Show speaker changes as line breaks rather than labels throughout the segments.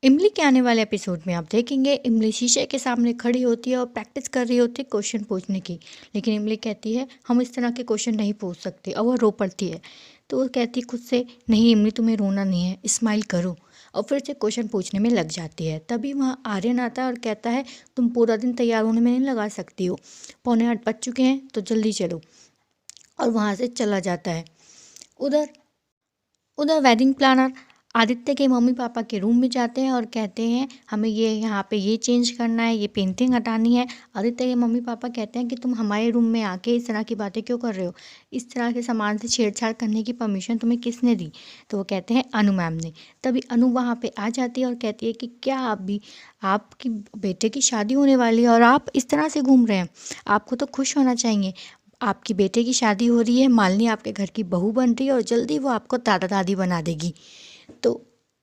इमली के आने वाले एपिसोड में आप देखेंगे इमली शीशे के सामने खड़ी होती है और प्रैक्टिस कर रही होती है क्वेश्चन पूछने की। लेकिन इमली कहती है हम इस तरह के क्वेश्चन नहीं पूछ सकते और वो रो पड़ती है। तो वो कहती है खुद से नहीं इमली तुम्हें रोना नहीं है, स्माइल करो। और फिर से क्वेश्चन पूछने में लग जाती है। तभी वहाँ आर्यन आता है और कहता है तुम पूरा दिन तैयार होने में नहीं लगा सकती हो, 7:45 बज चुके हैं तो जल्दी चलो। और वहाँ से चला जाता है। उधर उधर वेडिंग प्लानर आदित्य के मम्मी पापा के रूम में जाते हैं और कहते हैं हमें ये यहाँ पे ये चेंज करना है, ये पेंटिंग हटानी है। आदित्य के मम्मी पापा कहते हैं कि तुम हमारे रूम में आके इस तरह की बातें क्यों कर रहे हो, इस तरह के सामान से छेड़छाड़ करने की परमिशन तुम्हें किसने दी। तो वो कहते हैं अनु मैम ने। तभी अनु वहाँ पे आ जाती है और कहती है कि क्या आप भी, आपकी बेटे की शादी होने वाली है और आप इस तरह से घूम रहे हैं, आपको तो खुश होना चाहिए। आपकी बेटे की शादी हो रही है, मालिनी आपके घर की बहू बन रही है और जल्दी वो आपको दादा दादी बना देगी। तो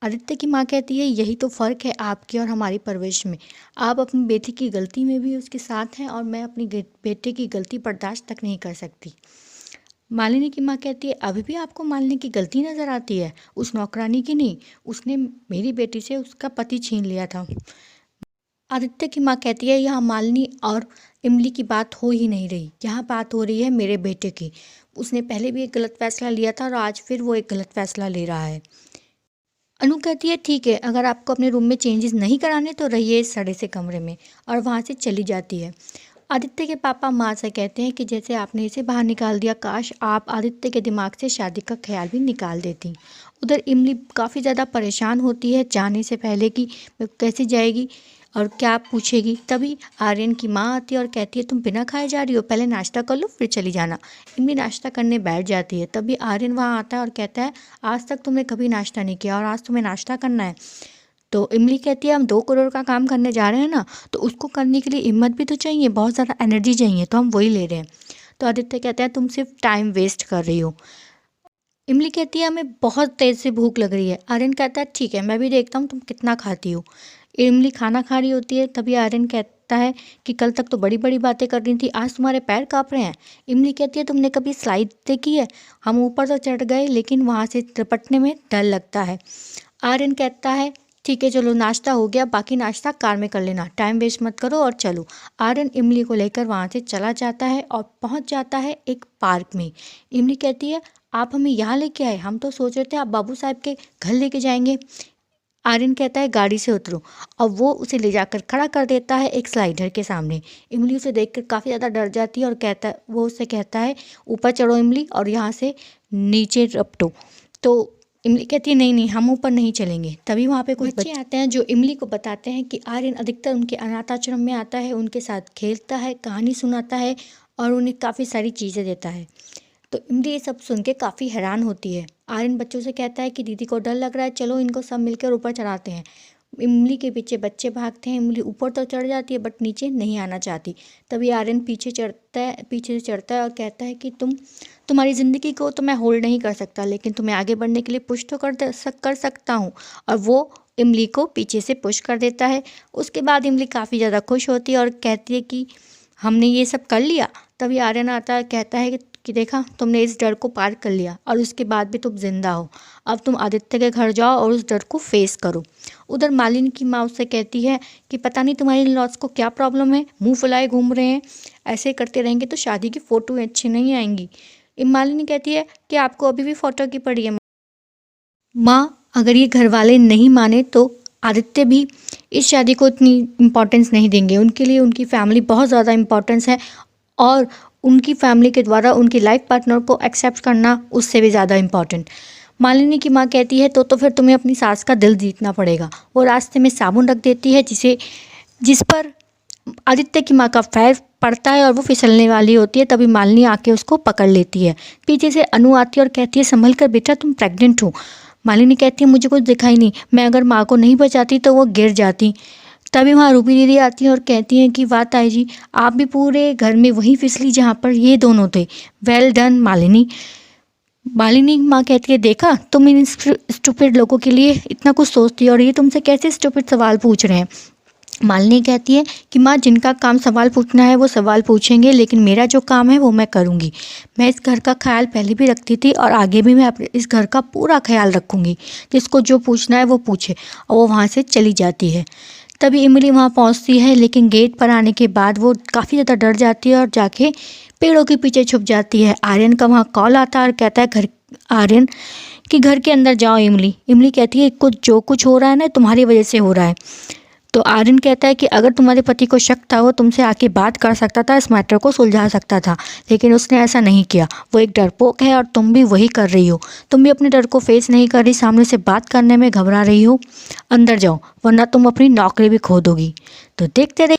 आदित्य की माँ कहती है यही तो फ़र्क है आपकी और हमारी परवरिश में। आप अपनी बेटी की गलती में भी उसके साथ हैं और मैं अपनी बेटे की गलती बर्दाश्त तक नहीं कर सकती। मालिनी की माँ कहती है अभी भी आपको मालिनी की गलती नज़र आती है, उस नौकरानी की नहीं, उसने मेरी बेटी से उसका पति छीन लिया था। आदित्य की माँ कहती है यहाँ मालिनी और इमली की बात हो ही नहीं रही, यहाँ बात हो रही है मेरे बेटे की। उसने पहले भी एक गलत फैसला लिया था और आज फिर वो एक गलत फैसला ले रहा है। अनु कहती है ठीक है, अगर आपको अपने रूम में चेंजेस नहीं कराने तो रहिए इस सड़े से कमरे में, और वहाँ से चली जाती है। आदित्य के पापा माँ से कहते हैं कि जैसे आपने इसे बाहर निकाल दिया, काश आप आदित्य के दिमाग से शादी का ख्याल भी निकाल देती। उधर इमली काफ़ी ज़्यादा परेशान होती है जाने से पहले कि वो कैसे जाएगी और क्या पूछेगी। तभी आर्यन की माँ आती है और कहती है तुम बिना खाए जा रही हो, पहले नाश्ता कर लो फिर चली जाना। इमली नाश्ता करने बैठ जाती है। तभी आर्यन वहाँ आता है और कहता है आज तक तुमने कभी नाश्ता नहीं किया और आज तुम्हें नाश्ता करना है। तो इमली कहती है हम 2 करोड़ का काम करने जा रहे हैं ना, तो उसको करने के लिए हिम्मत भी तो चाहिए, बहुत ज़्यादा एनर्जी चाहिए, तो हम वही ले रहे हैं। तो आदित्य कहता है तुम सिर्फ टाइम वेस्ट कर रही हो। इमली कहती है हमें बहुत तेज़ से भूख लग रही है। आर्यन कहता है ठीक है, मैं भी देखता हूँ तुम कितना खाती हो। इमली खाना खा रही होती है। तभी आर्यन कहता है कि कल तक तो बड़ी बड़ी बातें कर रही थी, आज तुम्हारे पैर काँप रहे हैं। इमली कहती है तुमने कभी स्लाइड देखी है, हम ऊपर तो चढ़ गए लेकिन वहाँ से लपटने में डर लगता है। आर्यन कहता है ठीक है चलो नाश्ता हो गया, बाकी नाश्ता कार में कर लेना, टाइम वेस्ट मत करो और चलो। आर्यन इमली को लेकर वहाँ से चला जाता है और पहुँच जाता है एक पार्क में। इमली कहती है आप हमें यहाँ लेके आए, हम तो सोच रहे थे आप बाबू साहब के घर लेके जाएंगे। आर्यन कहता है गाड़ी से उतरो, और वो उसे ले जाकर खड़ा कर देता है एक स्लाइडर के सामने। इमली उसे देखकर काफ़ी ज़्यादा डर जाती है और वो उससे कहता है ऊपर चढ़ो इमली और यहाँ से नीचे रपटो। तो इमली कहती है नहीं नहीं हम ऊपर नहीं चलेंगे। तभी वहाँ पे कुछ बच्चे आते हैं जो इमली को बताते हैं कि आर्यन अधिकतर उनके अनाथ आश्रम में आता है, उनके साथ खेलता है, कहानी सुनाता है और उन्हें काफ़ी सारी चीज़ें देता है। तो इमली ये सब सुन के काफ़ी हैरान होती है। आर्यन बच्चों से कहता है कि दीदी को डर लग रहा है, चलो इनको सब मिलकर ऊपर चढ़ाते हैं। इमली के पीछे बच्चे भागते हैं। इमली ऊपर तो चढ़ जाती है बट नीचे नहीं आना चाहती। तभी आर्यन पीछे से चढ़ता है और कहता है कि तुम्हारी ज़िंदगी को तो मैं होल्ड नहीं कर सकता, लेकिन तुम्हें आगे बढ़ने के लिए पुश तो कर सकता हूँ। और वो इमली को पीछे से पुश कर देता है। उसके बाद इमली काफ़ी ज़्यादा खुश होती है और कहती है कि हमने ये सब कर लिया। तभी आर्यन आता है, कहता है कि देखा तुमने इस डर को पार कर लिया और उसके बाद भी तुम जिंदा हो। अब तुम आदित्य के घर जाओ और उस डर को फेस करो। उधर मालिनी की माँ उससे कहती है कि पता नहीं तुम्हारी लॉस को क्या प्रॉब्लम है, मुंह फुलाए घूम रहे हैं, ऐसे करते रहेंगे तो शादी की फ़ोटो अच्छी नहीं आएंगी। मालिनी कहती है कि आपको अभी भी फ़ोटो की पड़ी है माँ, अगर ये घर वाले नहीं माने तो आदित्य भी इस शादी को इतनी इम्पोर्टेंस नहीं देंगे। उनके लिए उनकी फैमिली बहुत ज़्यादा इम्पोर्टेंस है और उनकी फैमिली के द्वारा उनकी लाइफ पार्टनर को एक्सेप्ट करना उससे भी ज़्यादा इम्पॉर्टेंट। मालिनी की माँ कहती है तो फिर तुम्हें अपनी सास का दिल जीतना पड़ेगा। वो रास्ते में साबुन रख देती है जिस पर आदित्य की माँ का पैर पड़ता है और वो फिसलने वाली होती है। तभी मालिनी आके उसको पकड़ लेती है। पीछे से अनु आती है और कहती है संभल कर बेटा, तुम प्रेग्नेंट हो। मालिनी कहती है मुझे कुछ दिखाई नहीं, मैं अगर माँ को नहीं बचाती तो वो गिर जाती। तभी वहाँ रूबी दीदी आती हैं और कहती हैं कि वाह ताई जी, आप भी पूरे घर में वहीं फिसली जहाँ पर ये दोनों थे, वेल डन मालिनी। मालिनी माँ कहती है देखा तुम इन स्टूपिड लोगों के लिए इतना कुछ सोचती हो और ये तुमसे कैसे स्टूपिड सवाल पूछ रहे हैं। मालिनी कहती है कि माँ, जिनका काम सवाल पूछना है वो सवाल पूछेंगे, लेकिन मेरा जो काम है वो मैं करूँगी। मैं इस घर का ख्याल पहले भी रखती थी और आगे भी मैं अपने इस घर का पूरा ख्याल रखूँगी। जिसको जो पूछना है वो पूछे। और वो वहाँ से चली जाती है। तभी इमली वहाँ पहुँचती है, लेकिन गेट पर आने के बाद वो काफ़ी ज़्यादा डर जाती है और जाके पेड़ों के पीछे छुप जाती है। आर्यन का वहाँ कॉल आता है और कहता है आर्यन कि घर के अंदर जाओ। इमली कहती है कुछ जो कुछ हो रहा है ना तुम्हारी वजह से हो रहा है। तो आर्यन कहता है कि अगर तुम्हारे पति को शक था वो तुमसे आके बात कर सकता था, इस मैटर को सुलझा सकता था, लेकिन उसने ऐसा नहीं किया। वो एक डरपोक है और तुम भी वही कर रही हो। तुम भी अपने डर को फेस नहीं कर रही, सामने से बात करने में घबरा रही हो। अंदर जाओ वरना तुम अपनी नौकरी भी खो दोगी। तो देखते रहिए।